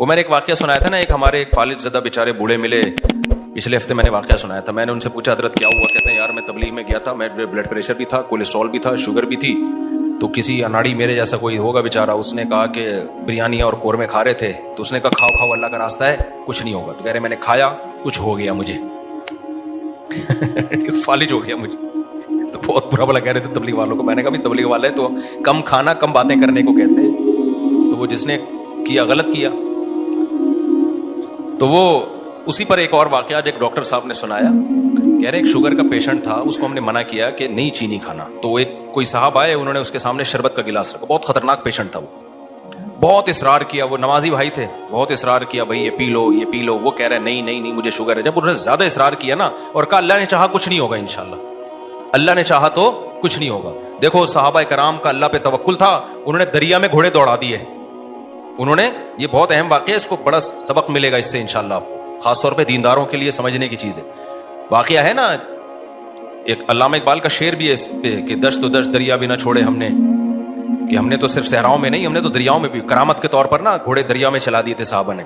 وہ میں نے ایک واقعہ سنایا تھا نا, ایک ہمارے ایک فالج زدہ بیچارے بوڑھے ملے, پچھلے ہفتے میں نے واقعہ سنایا تھا. میں نے ان سے پوچھا حضرت کیا ہوا؟ کہتے ہیں یار میں تبلیغ میں گیا تھا, میں بلڈ پریشر بھی تھا, کولیسٹرول بھی تھا, شوگر بھی تھی, تو کسی اناڑی میرے جیسا کوئی ہوگا بیچارہ, اس نے کہا کہ بریانی اور قورمے کھا رہے تھے, تو اس نے کہا کھاؤ کھاؤ اللہ کا راستہ ہے کچھ نہیں ہوگا. تو کہہ رہے میں نے کھایا کچھ ہو گیا مجھے فالج ہو گیا مجھے. تو بہت برا بلا کہہ رہے تھے تبلیغ والوں کو. میں نے کہا بھی تبلیغ والے تو کم کھانا کم باتیں کرنے کو کہتے ہیں, تو وہ جس نے کیا غلط کیا. تو وہ اسی پر ایک اور واقعہ جو ایک ڈاکٹر صاحب نے سنایا, کہہ رہے ایک شوگر کا پیشنٹ تھا, اس کو ہم نے منع کیا کہ نہیں چینی کھانا. تو ایک کوئی صاحب آئے, انہوں نے اس کے سامنے شربت کا گلاس رکھا, بہت خطرناک پیشنٹ تھا, وہ بہت اصرار کیا, وہ نمازی بھائی تھے, بہت اصرار کیا بھائی یہ پی لو یہ پی لو. وہ کہہ رہے نہیں نہیں نہیں مجھے شوگر ہے. جب انہوں نے زیادہ اصرار کیا نا اور کہا اللہ نے چاہا کچھ نہیں ہوگا انشاءاللہ, اللہ نے چاہا تو کچھ نہیں ہوگا. دیکھو صحابہ کرام کا اللہ پہ توکل تھا, انہوں نے دریا میں گھوڑے دوڑا دیے. انہوں نے, یہ بہت اہم واقعہ ہے, اس کو بڑا سبق ملے گا اس سے انشاءاللہ, خاص طور پہ دینداروں کے لیے سمجھنے کی چیز ہے. واقعہ ہے نا, ایک علامہ اقبال کا شعر بھی ہے اس پہ کہ دشت و دشت دریا بھی نہ چھوڑے ہم نے, کہ ہم نے تو صرف صحراؤں میں نہیں, ہم نے تو دریاؤں میں بھی کرامت کے طور پر نا گھوڑے دریا میں چلا دیے تھے صحابہ نے.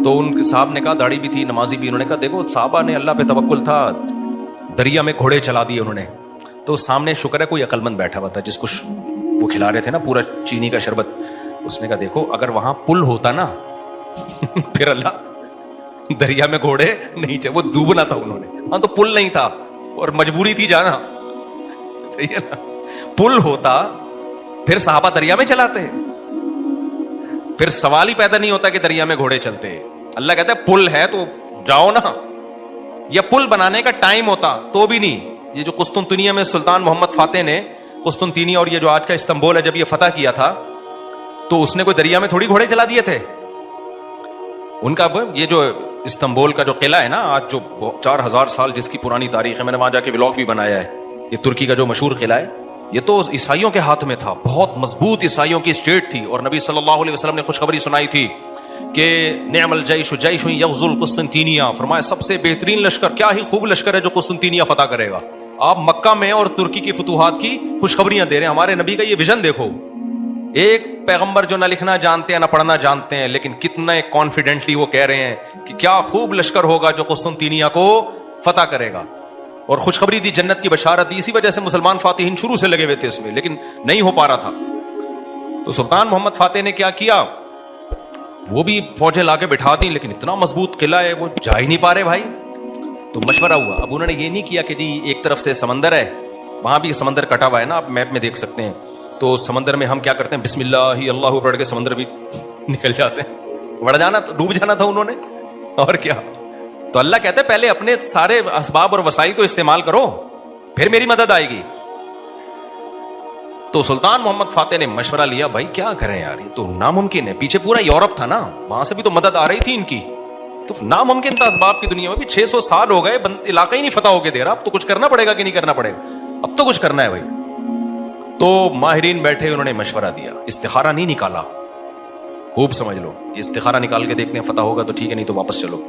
تو ان صاحب نے کہا, داڑھی بھی تھی نمازی بھی, انہوں نے کہا دیکھو صحابہ نے اللہ پہ توکل تھا, دریا میں گھوڑے چلا دیے انہوں نے. تو سامنے شکر ہے کوئی عقل مند بیٹھا ہوا تھا جس کو وہ کھلا رہے تھے نا پورا چینی کا شربت. اس نے کہا دیکھو اگر وہاں پل ہوتا نا پھر اللہ دریا میں گھوڑے نہیں چاہے, وہ ڈوبنا تھا انہوں نے, ہاں تو پل نہیں تھا اور مجبوری تھی جانا, صحیح ہے نا. پل ہوتا پھر صحابہ دریا میں چلاتے, پھر سوال ہی پیدا نہیں ہوتا کہ دریا میں گھوڑے چلتے. اللہ کہتا ہے پل ہے تو جاؤ نا, یا پل بنانے کا ٹائم ہوتا تو بھی نہیں. یہ جو قسطنطنیہ میں سلطان محمد فاتح نے قسطنطنیہ اور یہ جو آج کا استنبول ہے جب یہ فتح کیا تھا, تو اس نے کوئی دریا میں تھوڑی گھوڑے چلا دیے تھے. ان کا یہ جو استنبول کا جو قلعہ ہے نا آج جو 4000 سال جس کی پرانی تاریخ ہے, میں نے وہاں جا کے ولاگ بھی بنایا ہے, یہ ترکی کا جو مشہور قلعہ ہے, یہ تو عیسائیوں کے ہاتھ میں تھا, بہت مضبوط عیسائیوں کی اسٹیٹ تھی. اور نبی صلی اللہ علیہ وسلم نے خوشخبری سنائی تھی کہ نعم الجیش جیش یغزو القسطنطینیہ, فرمایا سب سے بہترین لشکر, کیا ہی خوب لشکر ہے جو قسطنطینیہ فتح کرے گا. آپ مکہ میں اور ترکی کی فتوحات کی خوشخبریاں دے رہے ہیں. ہمارے نبی کا یہ ویژن دیکھو, ایک پیغمبر جو نہ لکھنا جانتے ہیں نہ پڑھنا جانتے ہیں, لیکن کتنا کانفیڈنٹلی وہ کہہ رہے ہیں کہ کیا خوب لشکر ہوگا جو قسطنطینیہ کو فتح کرے گا. اور خوشخبری دی, جنت کی بشارت دی. اسی وجہ سے مسلمان فاتحین شروع سے لگے ہوئے تھے اس میں, لیکن نہیں ہو پا رہا تھا. تو سلطان محمد فاتح نے کیا کیا, وہ بھی فوجیں لا کے بٹھا دی, لیکن اتنا مضبوط قلعہ ہے وہ جا ہی نہیں پا رہے بھائی. تو مشورہ ہوا. اب انہوں نے یہ نہیں کیا کہ جی ایک طرف سے سمندر ہے, وہاں بھی سمندر کٹا ہوا ہے نا, آپ میپ میں دیکھ سکتے ہیں. تو سمندر میں ہم کیا کرتے ہیں, بسم اللہ اللہ پڑھ کے سمندر بھی نکل جاتے ہیں. بڑھ جانا, ڈوب جانا تھا انہوں نے, اور کیا. تو اللہ کہتا ہے پہلے اپنے سارے اسباب اور وسائل تو استعمال کرو, پھر میری مدد آئے گی. تو سلطان محمد فاتح نے مشورہ لیا, بھائی کیا کریں یار, یہ تو ناممکن ہے. پیچھے پورا یورپ تھا نا, وہاں سے بھی تو مدد آ رہی تھی ان کی, تو ناممکن تھا اسباب کی دنیا میں بھی. 600 سال ہو گئے, علاقہ ہی نہیں فتح ہو کے دے رہا, اب تو کچھ کرنا پڑے گا کہ نہیں کرنا پڑے گا, اب تو کچھ کرنا ہے بھائی. تو ماہرین بیٹھے, انہوں نے مشورہ دیا, استخارہ نہیں نکالا, خوب سمجھ لو, یہ استخارہ نکال کے دیکھتے ہیں فتح ہوگا تو ٹھیک ہے, نہیں تو واپس چلو.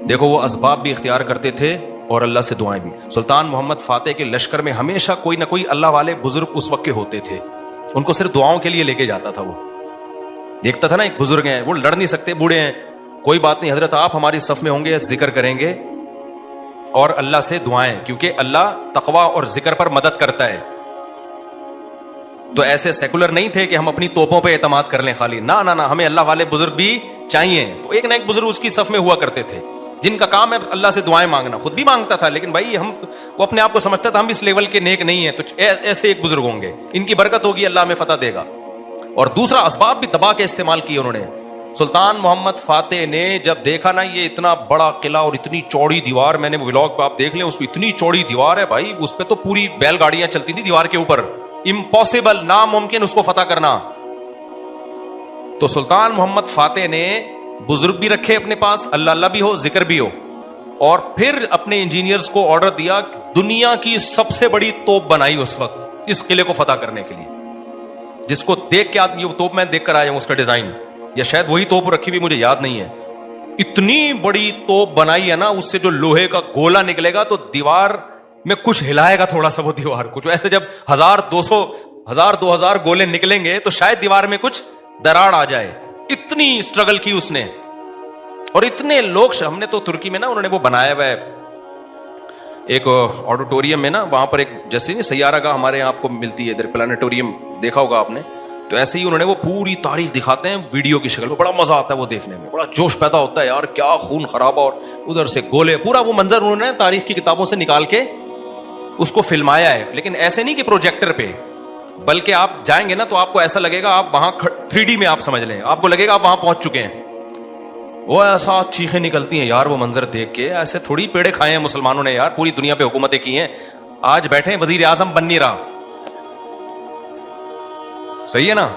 دیکھو وہ اسباب بھی اختیار کرتے تھے اور اللہ سے دعائیں بھی. سلطان محمد فاتح کے لشکر میں ہمیشہ کوئی نہ کوئی اللہ والے بزرگ اس وقت کے ہوتے تھے, ان کو صرف دعاؤں کے لیے لے کے جاتا تھا. وہ دیکھتا تھا نا ایک بزرگ ہیں, وہ لڑ نہیں سکتے, بوڑھے ہیں, کوئی بات نہیں حضرت آپ ہماری صف میں ہوں گے, ذکر کریں گے اور اللہ سے دعائیں, کیونکہ اللہ تقوی اور ذکر پر مدد کرتا ہے. تو ایسے سیکولر نہیں تھے کہ ہم اپنی توپوں پہ اعتماد کر لیں خالی, نہ نہ نہ, ہمیں اللہ والے بزرگ بھی چاہیے. تو ایک نہ ایک بزرگ اس کی صف میں ہوا کرتے تھے جن کا کام ہے اللہ سے دعائیں مانگنا. خود بھی مانگتا تھا, لیکن بھائی وہ اپنے آپ کو سمجھتا تھا ہم اس لیول کے نیک نہیں ہیں, تو ایسے ایک بزرگ ہوں گے, ان کی برکت ہوگی, اللہ میں فتح دے گا. اور دوسرا اسباب بھی دبا کے استعمال کیے انہوں نے. سلطان محمد فاتح نے جب دیکھا نا یہ اتنا بڑا قلعہ اور اتنی چوڑی دیوار, میں نے ولاگ پہ آپ دیکھ لیں, اس کو اتنی چوڑی دیوار ہے بھائی, اس پہ تو پوری بیل گاڑیاں چلتی تھی دیوار کے اوپر, امپاسبل, ناممکن اس کو فتح کرنا. تو سلطان محمد فاتح نے بزرگ بھی رکھے اپنے پاس, اللہ اللہ بھی ہو, ذکر بھی ہو, اور پھر اپنے انجینئرز کو آرڈر دیا, دنیا کی سب سے بڑی توپ بنائی اس وقت اس قلعے کو فتح کرنے کے لیے, جس کو دیکھ کے آدمی, وہ توپ میں دیکھ کر آیا ہوں اس کا ڈیزائن, یا شاید وہی توپ رکھی ہوئی مجھے یاد نہیں ہے. اتنی بڑی توپ بنائی ہے نا, اس سے جو لوہے کا گولا نکلے گا تو دیوار میں کچھ ہلائے گا تھوڑا سا, وہ دیوار کچھ ایسے, جب 1000 2000 گولے نکلیں گے تو شاید دیوار میں کچھ دراڑ آ جائے. اتنی اسٹرگل کی اس نے, اور اتنے لوگ. ہم نے تو ترکی میں نا انہوں نے وہ بنایا ہوا ہے ایک آڈیٹوریم میں نا, وہاں پر ایک جیسے سیارہ گاہ ہمارے یہاں آپ کو ملتی ہے ادھر پلانیٹوریم, دیکھا ہوگا آپ نے, تو ایسے ہی انہوں نے وہ پوری تاریخ دکھاتے ہیں ویڈیو کی شکل میں. بڑا مزہ آتا ہے وہ دیکھنے میں, بڑا جوش پیدا ہوتا ہے یار, کیا خون خرابہ, اور ادھر سے گولے, پورا وہ منظر انہوں نے تاریخ کی کتابوں سے نکال کے اس کو فلمایا ہے. لیکن ایسے نہیں کہ پروجیکٹر پہ, بلکہ آپ جائیں گے نا تو آپ کو ایسا لگے گا آپ وہاں 3D میں آپ سمجھ لیں, آپ کو لگے گا آپ وہاں پہنچ چکے ہیں. وہ ایسا چیخیں نکلتی ہیں یار وہ منظر دیکھ کے, ایسے تھوڑی پیڑے کھائے ہیں مسلمانوں نے یار, پوری دنیا پہ حکومتیں کی ہیں, آج بیٹھے ہیں وزیر اعظم بن نہیں رہا. صحیح ہے نا.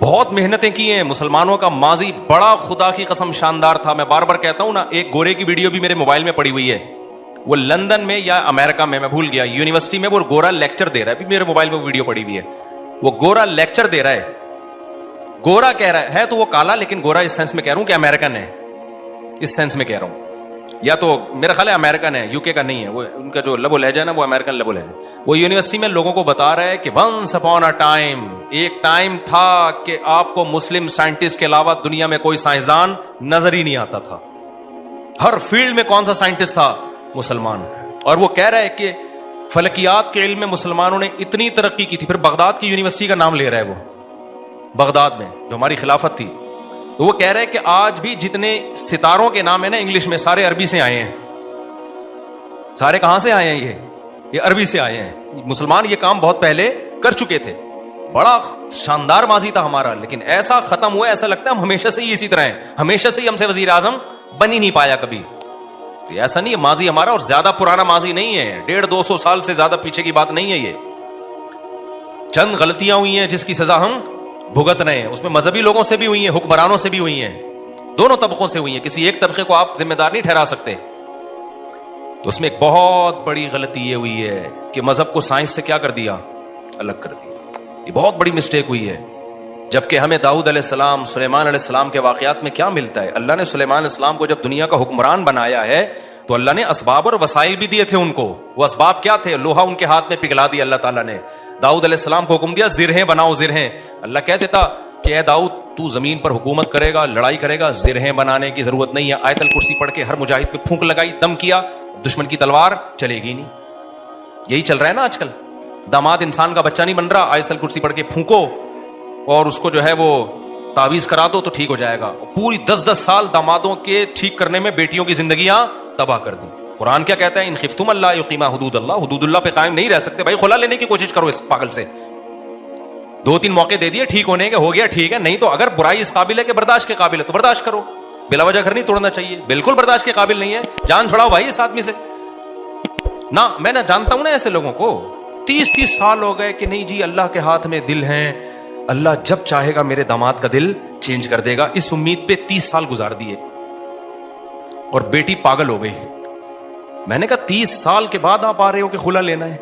بہت محنتیں کی ہیں مسلمانوں کا ماضی بڑا خدا کی قسم شاندار تھا. میں بار بار کہتا ہوں نا, ایک گورے کی ویڈیو بھی میرے موبائل میں پڑی ہوئی ہے, وہ لندن میں یا امریکہ میں بھول گیا, یونیورسٹی میں وہ گورا لیکچر دے رہا ہے, میرے موبائل میں ویڈیو پڑی ہوئی ہے, وہ گورا لیکچر دے رہا ہے. گورا کہہ رہا ہے تو وہ کالا, لیکن گورا اس سینس میں کہہ رہا ہوں کہ امریکن ہے, اس سینس میں کہہ رہا ہوں, یا تو میرا خیال ہے امریکن ہے, یو کے کا نہیں ہے, وہ ان کا جو لب و لہجہ ہے نا وہ امریکن لب و لہجہ. وہ یونیورسٹی میں لوگوں کو بتا رہا ہے کہ ونس اپون اے ٹائم, ایک ٹائم تھا کہ آپ کو مسلم سائنٹسٹ کے علاوہ دنیا میں کوئی سائنسدان نظر ہی نہیں آتا تھا. ہر فیلڈ میں کون سا سائنٹسٹ تھا؟ مسلمان. اور وہ کہہ رہا ہے کہ فلکیات کے علم میں مسلمانوں نے اتنی ترقی کی تھی. پھر بغداد کی یونیورسٹی کا نام لے رہا ہے, وہ بغداد میں جو ہماری خلافت تھی, تو وہ کہہ رہے ہیں کہ آج بھی جتنے ستاروں کے نام ہیں نا انگلش میں, سارے عربی سے آئے ہیں. سارے کہاں سے آئے ہیں؟ یہ عربی سے آئے ہیں. مسلمان یہ کام بہت پہلے کر چکے تھے. بڑا شاندار ماضی تھا ہمارا, لیکن ایسا ختم ہوا, ایسا لگتا ہے ہم ہمیشہ سے ہی اسی طرح ہیں, ہمیشہ سے ہی ہم سے وزیر اعظم بن ہی نہیں پایا کبھی. تو ایسا نہیں ہے, ماضی ہمارا اور زیادہ پرانا ماضی نہیں ہے, 150-200 سال سے زیادہ پیچھے کی بات نہیں ہے. یہ چند غلطیاں ہوئی ہیں جس کی سزا ہم بھگت رہے ہیں. اس میں مذہبی لوگوں سے بھی ہوئی ہیں, حکمرانوں سے بھی ہوئی ہیں, دونوں طبقوں سے ہوئی ہیں. کسی ایک طبقے کو آپ ذمہ دار نہیں ٹھہرا سکتے. تو اس میں ایک بہت بڑی غلطی یہ ہوئی ہے کہ مذہب کو سائنس سے کیا کر دیا؟ الگ کر دیا. یہ بہت بڑی مسٹیک ہوئی ہے. جبکہ ہمیں داؤد علیہ السلام, سلیمان علیہ السلام کے واقعات میں کیا ملتا ہے؟ اللہ نے سلیمان علیہ السلام کو جب دنیا کا حکمران بنایا ہے تو اللہ نے اسباب اور وسائل بھی دیے تھے ان کو. وہ اسباب کیا تھے؟ لوہا ان کے ہاتھ میں پگھلا دیا اللہ تعالیٰ نے. داؤد علیہ السلام کو حکم دیا زرہیں بناؤ, زرہیں. اللہ کہہ دیتا کہ اے داؤد تو زمین پر حکومت کرے گا, لڑائی کرے گا, زرہیں بنانے کی ضرورت نہیں ہے. آیت الکرسی پڑھ کے ہر مجاہد پہ پھونک لگائی, دم کیا, دشمن کی تلوار چلے گی نہیں. یہی چل رہا ہے نا آج کل. داماد انسان کا بچہ نہیں بن رہا, آیت الکرسی پڑھ کے پھونکو اور اس کو جو ہے وہ تعویذ کرا دو تو ٹھیک ہو جائے گا. پوری 10-10 سال دامادوں کے ٹھیک کرنے میں بیٹیوں کی زندگیاں تباہ کر دی. قرآن کیا کہتا ہے؟ ان خفتم اللہ یقیما حدود اللہ. حدود اللہ پہ قائم نہیں رہ سکتے بھائی, خلا لینے کی کوشش کرو اس پاگل سے. 2-3 موقع دے دیے ٹھیک ہونے کے, ہو گیا ٹھیک ہے, نہیں تو اگر برائی اس قابل ہے کہ برداشت کے قابل ہے تو برداشت کرو. بلا وجہ گھر نہیں توڑنا چاہیے, بالکل برداشت کے قابل نہیں ہے, جان چھڑاؤ بھائی اس آدمی سے. نہ میں نہ جانتا ہوں نا ایسے لوگوں کو, 30 سال ہو گئے کہ نہیں جی اللہ کے ہاتھ میں دل ہیں, اللہ جب چاہے گا میرے داماد کا دل چینج کر دے گا. اس امید پہ 30 سال گزار دیے اور بیٹی پاگل ہو گئی. میں نے کہا 30 سال کے بعد آپ آ رہے ہو کہ خلا لینا ہے؟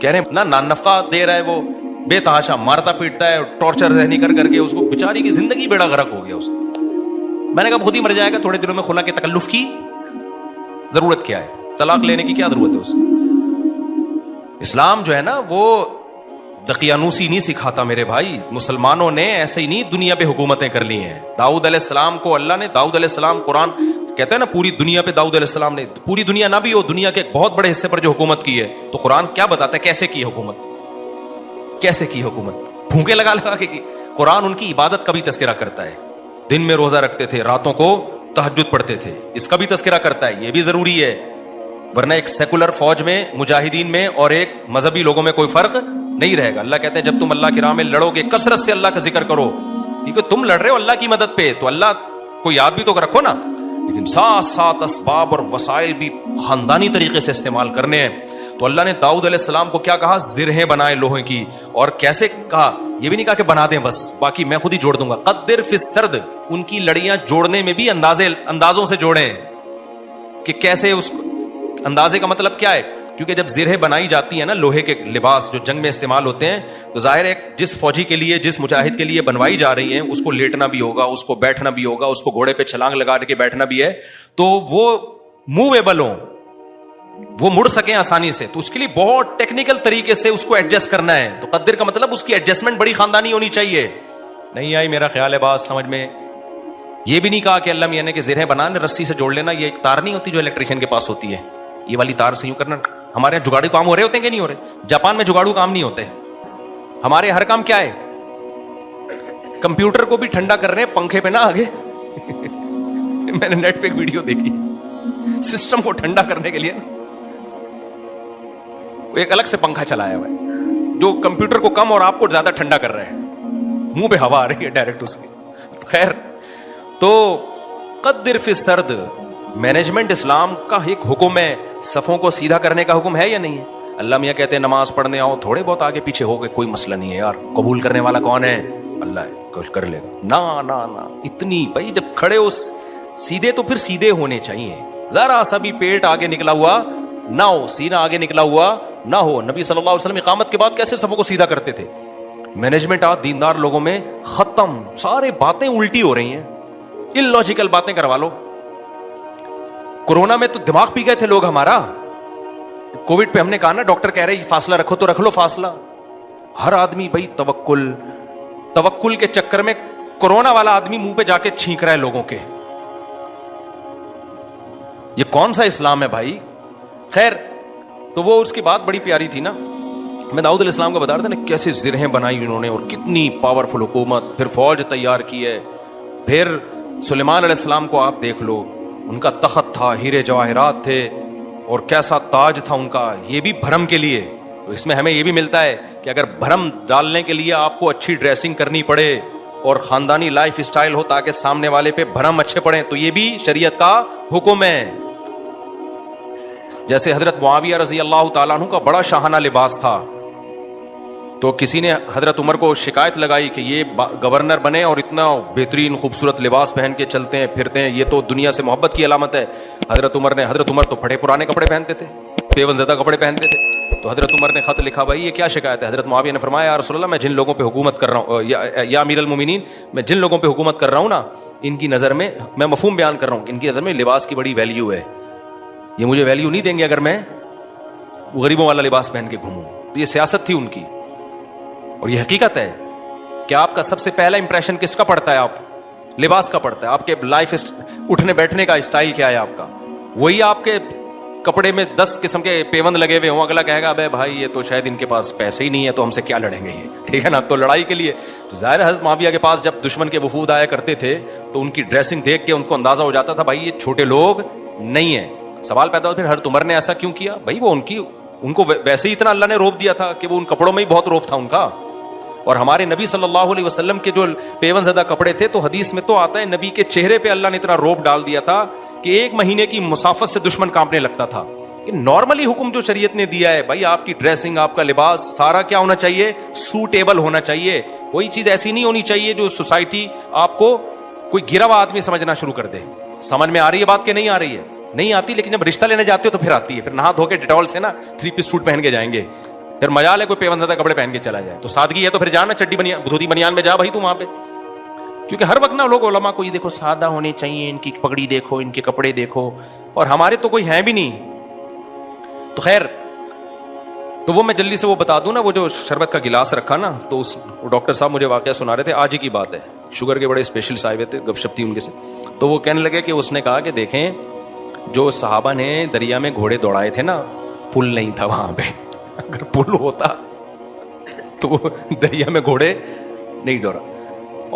کہہ رہے ہیں نہ نفقہ دے رہا ہے, وہ بے تحاشا مارتا پیٹتا ہے, ٹارچر ذہنی کر کر کے اس کو بیچاری کی زندگی بیڑا غرق ہو گیا اس کا. میں نے کہا خود ہی مر جائے گا, تھوڑے دنوں میں خلا کے تکلف کی ضرورت کیا ہے؟ طلاق لینے کی کیا ضرورت ہے اس کی؟ اسلام جو ہے نا وہ دقیانوسی نہیں سکھاتا میرے بھائی. مسلمانوں نے ایسے ہی نہیں دنیا پہ حکومتیں کر لی ہیں. داؤد علیہ السلام کو اللہ نے, داؤد علیہ السلام, قرآن کہتا ہے نا پوری دنیا پہ داؤد علیہ السلام نے, پوری دنیا نہ بھی ہو, دنیا کے ایک بہت بڑے حصے پر جو حکومت کی ہے, تو قرآن کیا بتاتا ہے کیسے کی حکومت, کیسے کی حکومت؟ پھونکے لگا لگا کے کی. قرآن ان کی عبادت کا بھی تذکرہ کرتا ہے. دن میں روزہ رکھتے تھے, راتوں کو تہجد پڑھتے تھے, اس کا بھی تذکرہ کرتا ہے. یہ بھی ضروری ہے, ورنہ ایک سیکولر فوج میں, مجاہدین میں اور ایک مذہبی لوگوں میں کوئی فرق نہیں رہے گا. اللہ کہتے ہیں جب تم اللہ کی راہ میں لڑو گے کثرت سے اللہ کا ذکر کرو, کیونکہ تم لڑ رہے ہو اللہ کی مدد پہ, تو اللہ کو یاد بھی تو رکھو نا. لیکن ساتھ ساتھ اسباب اور وسائل بھی خاندانی طریقے سے استعمال کرنے ہیں. تو اللہ نے داؤد علیہ السلام کو کیا کہا؟ زرہیں بنائے لوہے کی. اور کیسے کہا؟ یہ بھی نہیں کہا کہ بنا دیں بس, باقی میں خود ہی جوڑ دوں گا. قدر فی السرد, ان کی لڑیاں جوڑنے میں بھی اندازوں سے جوڑیں کہ کیسے. اس اندازے کا مطلب کیا ہے؟ کیونکہ جب زرہیں بنائی جاتی ہیں نا, لوہے کے لباس جو جنگ میں استعمال ہوتے ہیں, تو ظاہر ہے جس فوجی کے لیے, جس مجاہد کے لیے بنوائی جا رہی ہیں, اس کو لیٹنا بھی ہوگا, اس کو بیٹھنا بھی ہوگا, اس کو گھوڑے پہ چھلانگ لگا کے بیٹھنا بھی ہے, تو وہ موویبل ہوں, وہ مڑ سکیں آسانی سے. تو اس کے لیے بہت ٹیکنیکل طریقے سے اس کو ایڈجسٹ کرنا ہے. تو قدر کا مطلب اس کی ایڈجسٹمنٹ بڑی خاندانی ہونی چاہیے. نہیں آئی میرا خیال ہے بات سمجھ میں. یہ بھی نہیں کہا کہ اللہ میاں نے کہ زرہیں بنانے رسی سے جوڑ لینا, یہ ایک تار نہیں ہوتی جو الیکٹریشین کے پاس ہوتی ہے, یہ والی تار سے یوں کرنا. ہمارے یہاں جگاڑو کام ہو رہے ہوتے ہیں کہ نہیں ہو رہے؟ جاپان میں جگاڑو کام نہیں ہوتے. ہمارے ہر کام کیا ہے؟ کمپیوٹر کو بھی ٹھنڈا کر رہے ہیں پنکھے پہ نہ آگے. میں نے نیٹ پہ ایک ویڈیو دیکھی, سسٹم کو ٹھنڈا کرنے کے لیے ایک الگ سے پنکھا چلایا ہوا ہے جو کمپیوٹر کو کم اور آپ کو زیادہ ٹھنڈا کر رہے ہیں, منہ پہ ہوا آ رہی ہے ڈائریکٹ اس کی. خیر, تو قدر فی السرد مینجمنٹ اسلام کا ایک حکم ہے, صفوں کو سیدھا کرنے کا حکم ہے یا نہیں ہے؟ اللہ میاں کہتے ہیں نماز پڑھنے آؤ, تھوڑے بہت آگے پیچھے ہو گئے کوئی مسئلہ نہیں ہے یار, قبول کرنے والا کون ہے؟ اللہ ہے, کچھ کر لے گا. نا نا نا, اتنی بھائی جب کھڑے ہو سیدھے تو پھر سیدھے ہونے چاہیے, ذرا سا بھی پیٹ آگے نکلا ہوا نہ ہو, سینہ آگے نکلا ہوا نہ ہو. نبی صلی اللہ علیہ وسلم اقامت کے بعد کیسے صفوں کو سیدھا کرتے تھے؟ مینجمنٹ آج دیندار لوگوں میں ختم, سارے باتیں الٹی ہو رہی ہیں, اللاجیکل باتیں کروا لو. کورونا میں تو دماغ پی گئے تھے لوگ ہمارا. کووڈ پہ ہم نے کہا نا, ڈاکٹر کہہ رہے فاصلہ رکھو تو رکھ لو فاصلہ. ہر آدمی بھائی توکل کے چکر میں کورونا والا آدمی منہ پہ جا کے چھینک رہا ہے لوگوں کے. یہ کون سا اسلام ہے بھائی؟ خیر, تو وہ اس کی بات بڑی پیاری تھی نا. میں داؤد علیہ السلام کو بتا رہا تھا نا کیسے زرہیں بنائی انہوں نے اور کتنی پاورفل حکومت, پھر فوج تیار کی ہے. پھر سلیمان علیہ السلام کو آپ دیکھ لو, ان کا تخت تھا, ہیرے جواہرات تھے, اور کیسا تاج تھا ان کا. یہ بھی بھرم کے لیے. تو اس میں ہمیں یہ بھی ملتا ہے کہ اگر بھرم ڈالنے کے لیے آپ کو اچھی ڈریسنگ کرنی پڑے اور خاندانی لائف اسٹائل ہو تاکہ سامنے والے پہ بھرم اچھے پڑیں, تو یہ بھی شریعت کا حکم ہے. جیسے حضرت معاویہ رضی اللہ تعالیٰ عنہ کا بڑا شاہانہ لباس تھا, تو کسی نے حضرت عمر کو شکایت لگائی کہ یہ گورنر بنے اور اتنا بہترین خوبصورت لباس پہن کے چلتے ہیں پھرتے ہیں, یہ تو دنیا سے محبت کی علامت ہے. حضرت عمر تو پھٹے پرانے کپڑے پہنتے تھے, پیون زدہ کپڑے پہنتے تھے. تو حضرت عمر نے خط لکھا, بھائی یہ کیا شکایت ہے؟ حضرت معاویہ نے فرمایا, یا رسول اللہ, میں جن لوگوں پہ حکومت کر رہا ہوں, یا امیر المومنین, میں جن لوگوں پہ حکومت کر رہا ہوں نا, ان کی نظر میں مفہوم بیان کر رہا ہوں, ان کی نظر میں لباس کی بڑی ویلیو ہے. یہ مجھے ویلیو نہیں دیں گے اگر میں غریبوں والا لباس پہن کے گھوموں. تو یہ سیاست تھی ان کی, اور یہ حقیقت ہے کہ آپ کا سب سے پہلا امپریشن کس کا پڑتا ہے؟ آپ لباس کا پڑتا ہے. آپ کے لائف اٹھنے بیٹھنے کا اسٹائل کیا ہے آپ کا, وہی آپ کے کپڑے میں 10 قسم کے پیوند لگے ہوئے ہوں, اگلا کہے گا ابے بھائی یہ تو شاید ان کے پاس پیسے ہی نہیں ہے تو ہم سے کیا لڑیں گے یہ, ٹھیک ہے نا. تو لڑائی کے لیے ظاہر حضرت معاویہ کے پاس جب دشمن کے وفود آیا کرتے تھے تو ان کی ڈریسنگ دیکھ کے ان کو اندازہ ہو جاتا تھا بھائی یہ چھوٹے لوگ نہیں ہیں. سوال پیدا ہوا پھر حضرت عمر نے ایسا کیوں کیا؟ بھائی وہ ان کو ویسے ہی اتنا اللہ نے روب دیا تھا کہ وہ ان کپڑوں میں ہی بہت روب تھا ان کا. اور ہمارے نبی صلی اللہ علیہ وسلم کے جو پیون زدہ کپڑے تھے, تو حدیث میں تو آتا ہے نبی کے چہرے پہ اللہ نے اتنا روب ڈال دیا تھا کہ 1 مہینے کی مسافت سے دشمن کانپنے لگتا تھا. کہ نارملی حکم جو شریعت نے دیا ہے بھائی, آپ کی ڈریسنگ, آپ کا لباس سارا کیا ہونا چاہیے؟ سوٹیبل ہونا چاہیے. کوئی چیز ایسی نہیں ہونی چاہیے جو سوسائٹی آپ کو کوئی گرا ہوا آدمی سمجھنا شروع کر دے. سمجھ میں آ رہی ہے بات کہ نہیں آ رہی ہے؟ نہیں آتی, لیکن جب رشتہ لینے جاتے ہو تو پھر آتی ہے. پھر نہا دھو کے ڈیٹول سے نا 3 پیس سوٹ پہن کے جائیں گے, پھر مجال ہے کوئی پیون زدہ کپڑے پہن کے چلا جائے. تو سادگی ہے تو پھر جانا چڈی دھوتی بنیان میں جا بھائی تو وہاں پہ. کیونکہ ہر وقت نا لوگ علماء کو یہ دیکھو سادہ ہونے چاہیے, ان کی پگڑی دیکھو, ان کے کپڑے دیکھو, اور ہمارے تو کوئی ہیں بھی نہیں. تو خیر, تو وہ میں جلدی سے وہ بتا دوں نا, وہ جو شربت کا گلاس رکھا نا, تو اس ڈاکٹر صاحب مجھے واقعہ سنا رہے تھے, آج ہی کی بات ہے, شوگر کے بڑے اسپیشلسٹ آئے ہوئے تھے, گپ شپ تھی ان کے سے. تو وہ کہنے لگے کہ اس نے کہا کہ دیکھیں جو صحابہ نے دریا میں گھوڑے دوڑائے تھے نا, پل نہیں تھا وہاں پہ. اگر پل ہوتا تو دریا میں گھوڑے نہیں دوڑا,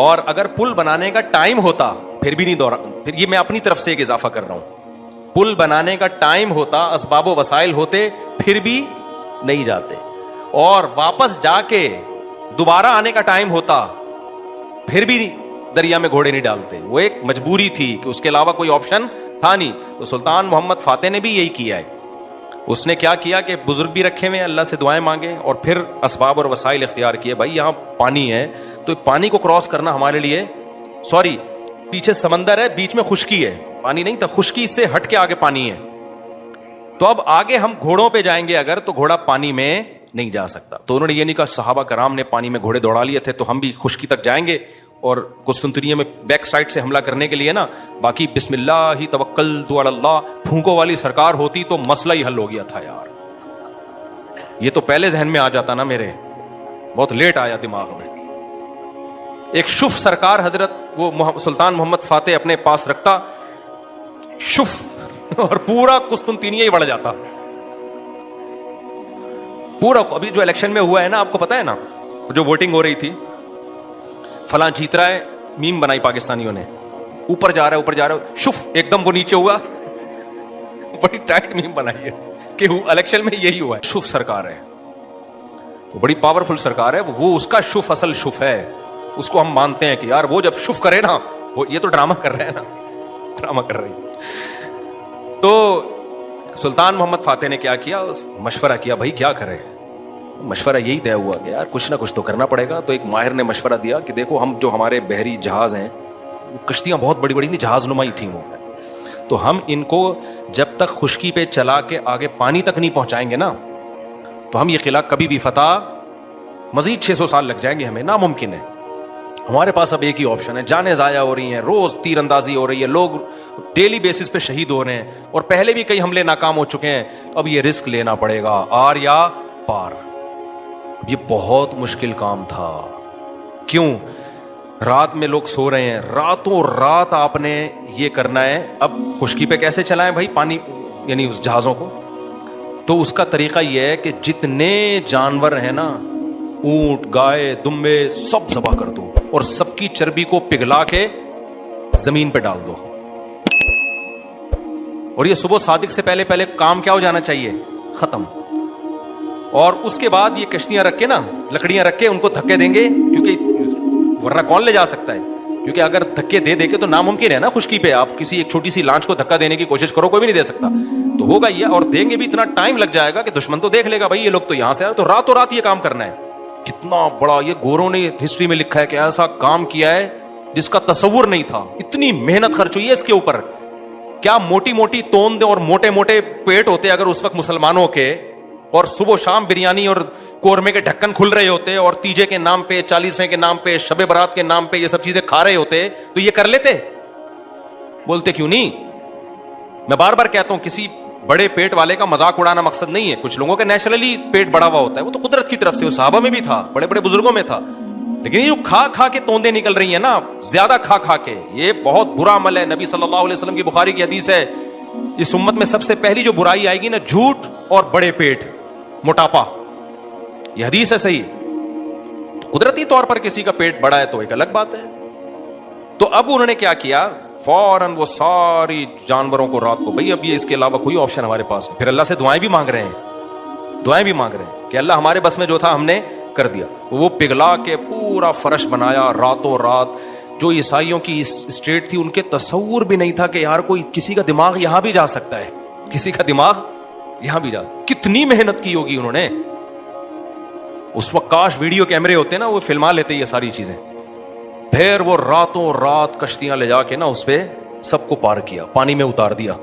اور اگر پل بنانے کا ٹائم ہوتا پھر بھی نہیں دوڑا. پھر یہ میں اپنی طرف سے ایک اضافہ کر رہا ہوں, پل بنانے کا ٹائم ہوتا, اسباب و وسائل ہوتے, پھر بھی نہیں جاتے, اور واپس جا کے دوبارہ آنے کا ٹائم ہوتا پھر بھی دریا میں گھوڑے نہیں ڈالتے. وہ ایک مجبوری تھی کہ اس کے علاوہ کوئی آپشن تھا نہیں. تو سلطان محمد فاتح نے بھی یہی کیا ہے. اس نے کیا کیا کہ بزرگ بھی رکھے ہوئے, اللہ سے دعائیں مانگے, اور پھر اسباب اور وسائل اختیار کیے. بھائی یہاں پانی ہے تو پانی کو کراس کرنا ہمارے لیے, سوری پیچھے سمندر ہے, بیچ میں خشکی ہے, پانی نہیں تھا, خشکی سے ہٹ کے آگے پانی ہے. تو اب آگے ہم گھوڑوں پہ جائیں گے اگر, تو گھوڑا پانی میں نہیں جا سکتا. تو انہوں نے یہ نہیں کہا, صحابہ کرام نے پانی میں گھوڑے دوڑا لیے تھے تو ہم بھی خشکی تک جائیں گے, اور قسطنطنیہ میں بیک سائڈ سے حملہ کرنے کے لیے نا, باقی بسم اللہ ہی توکلت علی اللہ پھونکوں والی سرکار ہوتی تو مسئلہ ہی حل ہو گیا تھا یار. یہ تو پہلے ذہن میں آ جاتا نا میرے, بہت لیٹ آیا دماغ میں. ایک شف سرکار حضرت وہ سلطان محمد فاتح اپنے پاس رکھتا شف, اور پورا قسطنطینیہ ہی بڑھ جاتا پورا. ابھی جو الیکشن میں ہوا ہے نا, آپ کو پتا ہے نا, جو ووٹنگ ہو رہی تھی, فلاں جیت رہا ہے, میم بنائی پاکستانیوں نے, اوپر جا رہا ہے شف, ایک دم وہ نیچے ہوا, بڑی ٹائٹ میم بنائی ہے کہ الیکشن میں یہی ہوا ہے. شف سرکار ہے, وہ بڑی پاورفل سرکار ہے, وہ اس کا شف اصل شف ہے, اس کو ہم مانتے ہیں کہ یار وہ جب شف کرے نا, وہ یہ تو ڈرامہ کر رہے ہیں نا, ڈرامہ کر رہی. تو سلطان محمد فاتح نے کیا کیا, مشورہ کیا بھائی کیا کرے. مشورہ یہی طے ہوا کہ یار کچھ نہ کچھ تو کرنا پڑے گا. تو ایک ماہر نے مشورہ دیا کہ دیکھو ہم جو ہمارے بحری جہاز ہیں, کشتیاں بہت بڑی بڑی تھیں, جہاز نمائی تھیں وہ, تو ہم ان کو جب تک خشکی پہ چلا کے آگے پانی تک نہیں پہنچائیں گے نا, تو ہم یہ قلعہ کبھی بھی فتح, مزید 600 سال لگ جائیں گے ہمیں, ناممکن ہے. ہمارے پاس اب ایک ہی آپشن ہے, جانیں ضائع ہو رہی ہیں, روز تیر اندازی ہو رہی ہے, لوگ ڈیلی بیسس پہ شہید ہو رہے ہیں, اور پہلے بھی کئی حملے ناکام ہو چکے ہیں, اب یہ رسک لینا پڑے گا, آر یا پار. یہ بہت مشکل کام تھا. کیوں؟ رات میں لوگ سو رہے ہیں, راتوں رات آپ نے یہ کرنا ہے. اب خشکی پہ کیسے چلائیں بھائی پانی, یعنی اس جہازوں کو؟ تو اس کا طریقہ یہ ہے کہ جتنے جانور ہیں نا, اونٹ, گائے, دمبے, سب ذبح کر دو, اور سب کی چربی کو پگھلا کے زمین پہ ڈال دو. اور یہ صبح صادق سے پہلے کام کیا ہو جانا چاہیے, ختم. اور اس کے بعد یہ کشتیاں رکھ کے نا, لکڑیاں رکھ کے ان کو دھکے دیں گے, کیونکہ ورنہ کون لے جا سکتا ہے, کیونکہ اگر دھکے دے کے تو ناممکن ہے نا خشکی پہ, آپ کسی ایک چھوٹی سی لانچ کو دھکا دینے کی کوشش کرو, کوئی بھی نہیں دے سکتا. تو ہوگا یہ, اور دیں گے بھی اتنا ٹائم لگ جائے گا کہ دشمن تو دیکھ لے گا بھائی یہ لوگ تو یہاں سے آئے, تو راتوں رات یہ کام کرنا ہے. کتنا بڑا یہ گوروں نے ہسٹری میں لکھا ہے کہ ایسا کام کیا ہے جس کا تصور نہیں تھا. اتنی محنت خرچ ہوئی ہے اس کے اوپر. کیا موٹی موٹی توند اور موٹے موٹے پیٹ ہوتے اگر اس وقت مسلمانوں کے, اور صبح شام بریانی اور قورمے کے ڈھکن کھل رہے ہوتے, اور تیجے کے نام پہ, 40ویں کے نام پہ, شب برات کے نام پہ یہ سب چیزیں کھا رہے ہوتے, تو یہ کر لیتے؟ بولتے کیوں نہیں؟ میں بار بار کہتا ہوں, کسی بڑے پیٹ والے کا مذاق اڑانا مقصد نہیں ہے. کچھ لوگوں کا نیچرلی پیٹ بڑا ہوا ہوتا ہے, وہ تو قدرت کی طرف سے, وہ صحابہ میں بھی تھا, بڑے بڑے بزرگوں میں تھا. لیکن یہ جو کھا کے توندیں نکل رہی ہیں نا, زیادہ کھا کے, یہ بہت برا عمل ہے. نبی صلی اللہ علیہ وسلم کی بخاری کی حدیث ہے, اس امت میں سب سے پہلی جو برائی آئے گی نا, جھوٹ اور بڑے پیٹ, موٹاپا. یہ حدیث ہے صحیح. قدرتی طور پر کسی کا پیٹ بڑا ہے تو ایک الگ بات ہے. تو اب انہوں نے کیا کیا, فوراً وہ ساری جانوروں کو رات کو, بھائی اب یہ اس کے علاوہ کوئی آپشن ہمارے پاس ہے. پھر اللہ سے دعائیں بھی مانگ رہے ہیں کہ اللہ ہمارے بس میں جو تھا ہم نے کر دیا. وہ پگھلا کے پورا فرش بنایا راتوں رات. جو عیسائیوں کی اسٹیٹ تھی, ان کے تصور بھی نہیں تھا کہ یار کوئی کسی کا دماغ یہاں بھی جا سکتا ہے, کسی کا دماغ یہاں بھی جا. کتنی محنت کی ہوگی انہوں نے. اس وقت کاش ویڈیو کیمرے ہوتے نا, وہ فلما لیتے یہ ساری چیزیں. پھر وہ راتوں رات کشتیاں لے جا کے نا اس پہ سب کو پار کیا, پانی میں اتار دیا.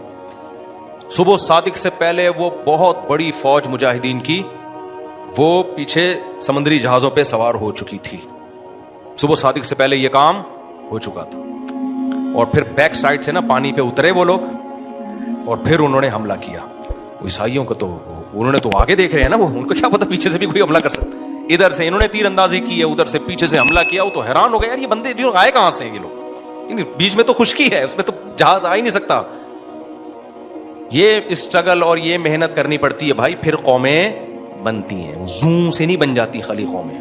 صبح صادق سے پہلے وہ بہت بڑی فوج مجاہدین کی, وہ پیچھے سمندری جہازوں پہ سوار ہو چکی تھی. صبح صادق سے پہلے یہ کام ہو چکا تھا. اور پھر بیک سائڈ سے نا پانی پہ اترے وہ لوگ, اور پھر انہوں نے حملہ کیا. عیسائیوں کو تو انہوں نے تو آگے دیکھ رہے ہیں نا, وہ ان کو کیا پتا پیچھے سے بھی کوئی حملہ کر سکتا ہے. ادھر سے انہوں نے تیر اندازی کی ہے, ادھر سے پیچھے سے حملہ کیا. وہ تو حیران ہو گئے, یار یہ بندے آئے کہاں سے یہ لوگ, بیچ میں تو خشکی ہے, اس میں تو جہاز آ ہی نہیں سکتا. یہ اسٹرگل اور یہ محنت کرنی پڑتی ہے بھائی, پھر قومیں بنتی ہیں. زوں سے نہیں بن جاتی خالی قومیں,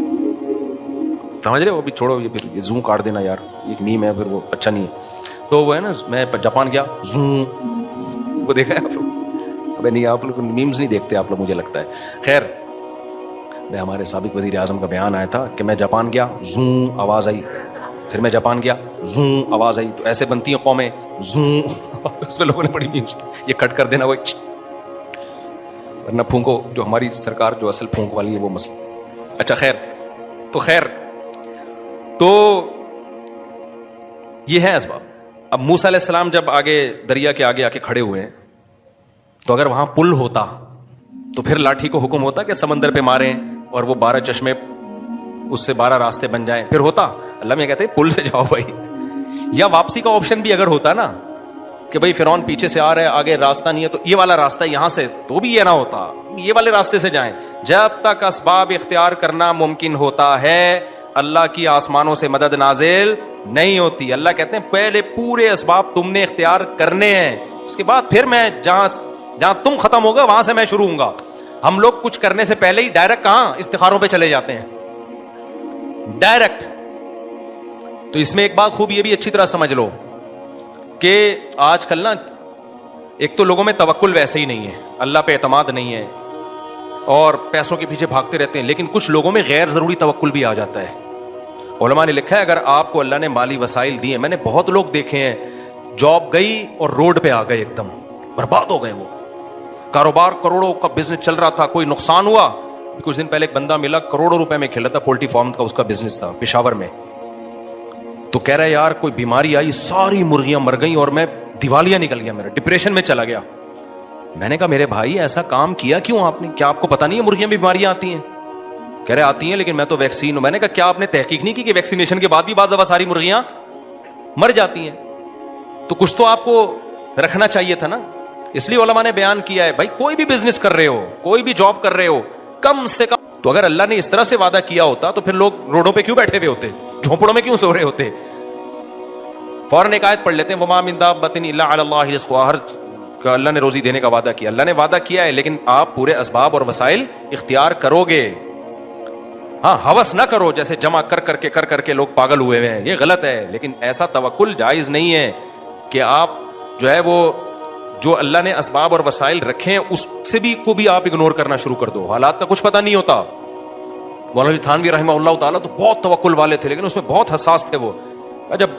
سمجھ رہے ہو؟ ابھی چھوڑو یہ زوں کاٹ دینا یار, ایک میم ہے پھر وہ اچھا نہیں ہے. تو وہ ہے نا, میں جاپان گیا, زوں, وہ دیکھا ہے آپ لوگ؟ ابے نہیں, آپ لوگ میمز نہیں دیکھتے آپ لوگ, مجھے لگتا ہے. خیر, میں ہمارے سابق وزیر اعظم کا بیان آیا تھا کہ میں جاپان گیا, زوں آواز آئی, پھر میں جاپان گیا, زوں آواز آئی. تو ایسے بنتی ہیں قومیں, زوں. اس میں لوگوں نے بڑی میمز, یہ کٹ کر دینا, وہ ورنہ پھونکو, جو ہماری سرکار جو اصل پھونک والی ہے وہ مسئلہ. اچھا خیر, تو یہ ہے اسباب. اب موسیٰ علیہ السلام جب آگے دریا کے آگے آ کے کھڑے ہوئے ہیں, تو اگر وہاں پل ہوتا تو پھر لاٹھی کو حکم ہوتا کہ سمندر پہ ماریں, اور وہ 12 چشمے, اس سے 12 راستے بن جائیں. پھر ہوتا, اللہ میں کہتے ہیں پل سے جاؤ بھائی. یا واپسی کا آپشن بھی اگر ہوتا نا, کہ بھائی فرعون پیچھے سے آ رہا ہے, آگے راستہ نہیں ہے, تو یہ والا راستہ یہاں سے, تو بھی یہ نہ ہوتا, یہ والے راستے سے جائیں. جب تک اسباب اختیار کرنا ممکن ہوتا ہے, اللہ کی آسمانوں سے مدد نازل نہیں ہوتی. اللہ کہتے ہیں پہلے پورے اسباب تم نے اختیار کرنے ہیں, اس کے بعد پھر میں جہاں تم ختم ہوگا وہاں سے میں شروع ہوں گا. ہم لوگ کچھ کرنے سے پہلے ہی ڈائریکٹ کہاں استخاروں پہ چلے جاتے ہیں, ڈائریکٹ. تو اس میں ایک بات خوب یہ بھی اچھی طرح سمجھ لو کہ آج کل نا ایک تو لوگوں میں توکل ویسے ہی نہیں ہے, اللہ پہ اعتماد نہیں ہے اور پیسوں کے پیچھے بھاگتے رہتے ہیں, لیکن کچھ لوگوں میں غیر ضروری توکل بھی آ جاتا ہے. علماء نے لکھا ہے اگر آپ کو اللہ نے مالی وسائل دیے, میں نے بہت لوگ دیکھے ہیں جاب گئی اور روڈ پہ آ گئے, ایک دم برباد ہو گئے. وہ کاروبار کروڑوں کا بزنس چل رہا تھا, کوئی نقصان ہوا. کچھ دن پہلے ایک بندہ ملا کروڑوں روپے میں کھیلا تھا, پولٹری فارم کا اس کا بزنس تھا پشاور میں. تو کہہ رہا ہے یار کوئی بیماری آئی, ساری مرغیاں مر گئیں اور میں دیوالیہ نکل گیا, میرا ڈپریشن میں چلا گیا. میں نے کہا میرے بھائی ایسا کام کیا کیوں آپ نے, کیا آپ کو پتا نہیں ہے مرغیاں بھی بیماریاں آتی ہیں؟ کہہ رہے آتی ہیں لیکن میں تو ویکسین ہوں. میں نے کہا کیا آپ نے تحقیق نہیں کی کہ ویکسینیشن کے بعد بھی بعض دفعہ ساری مرغیاں مر جاتی ہیں؟ تو کچھ تو آپ کو رکھنا چاہیے تھا نا. اس لیے علماء نے بیان کیا ہے بھائی کوئی بھی بزنس کر رہے ہو, کوئی بھی جاب کر رہے ہو, کم سے کم تو اگر اللہ نے اس طرح سے وعدہ کیا ہوتا تو پھر لوگ روڈوں پہ کیوں بیٹھے ہوئے ہوتے, جھونپڑوں میں کیوں سو رہے ہوتے؟ فوراً ایک آیت پڑھ لیتے ہیں وما من دابۃ الا علی اللہ رزقها, ہر اللہ نے روزی دینے کا وعدہ کیا, اللہ نے وعدہ کیا ہے, لیکن آپ پورے اسباب اور وسائل اختیار کرو گے. ہاں ہوس نہ کرو جیسے جمع کر کے لوگ پاگل ہوئے ہیں, یہ غلط ہے. لیکن ایسا توکل جائز نہیں ہے کہ آپ جو ہے وہ جو اللہ نے اسباب اور وسائل رکھے ہیں اس سے بھی کو بھی آپ اگنور کرنا شروع کر دو. حالات کا کچھ پتہ نہیں ہوتا. مولانا تھانوی رحمہ اللہ تعالیٰ تو بہت توکل والے تھے, لیکن اس میں بہت حساس تھے. وہ جب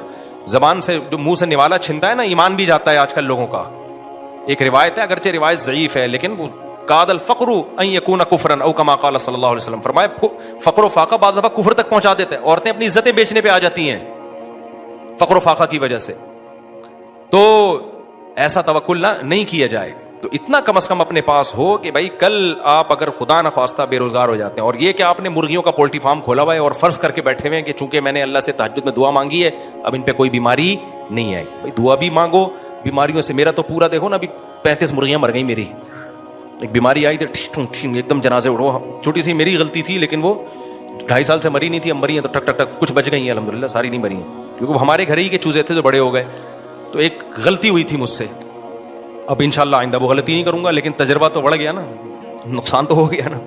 زبان سے جو منہ سے نوالا چھنتا ہے نا, ایمان بھی جاتا ہے آج کل لوگوں کا. ایک روایت ہے, اگرچہ روایت ضعیف ہے, لیکن وہ قاد الفقر ان یکون کفرا او کما قال صلی اللہ علیہ وسلم, فرمایا فقر و فاقہ بعض دفعہ کفر تک پہنچا دیتا ہے. عورتیں اپنی عزتیں بیچنے پہ آ جاتی ہیں فقر و فاقہ کی وجہ سے. تو ایسا توکل نہیں کیا جائے. تو اتنا کم از کم اپنے پاس ہو کہ بھائی کل آپ اگر خدا نخواستہ بے روزگار ہو جاتے ہیں, اور یہ کہ آپ نے مرغیوں کا پولٹری فارم کھولا ہوا ہے اور فرض کر کے بیٹھے ہوئے ہیں کہ چونکہ میں نے اللہ سے تہجد میں دعا مانگی ہے اب ان پہ کوئی بیماری نہیں آئے. بھائی دعا بھی مانگو بیماریوں سے. میرا تو پورا دیکھو نا, ابھی 35 مرغیاں مر گئی میری. ایک بیماری آئی تو ایک دم جنازے اڑو, چھوٹی سی میری غلطی تھی, لیکن وہ 2.5 سال سے مری نہیں تھی, اب مری ہیں تو ٹک ٹک ٹک کچھ بچ گئی ہیں الحمدللہ, ساری نہیں مری ہیں کیونکہ وہ ہمارے گھر ہی کے چوزے تھے جو بڑے ہو گئے. تو ایک غلطی ہوئی تھی مجھ سے, اب انشاءاللہ آئندہ وہ غلطی نہیں کروں گا, لیکن تجربہ تو بڑھ گیا نا, نقصان تو ہو گیا نا.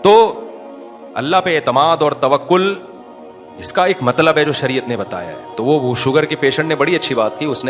تو اللہ پہ اعتماد اور توکل اس کا ایک مطلب ہے جو شریعت نے بتایا ہے. تو وہ شوگر کے پیشنٹ نے بڑی اچھی بات کی, اس نے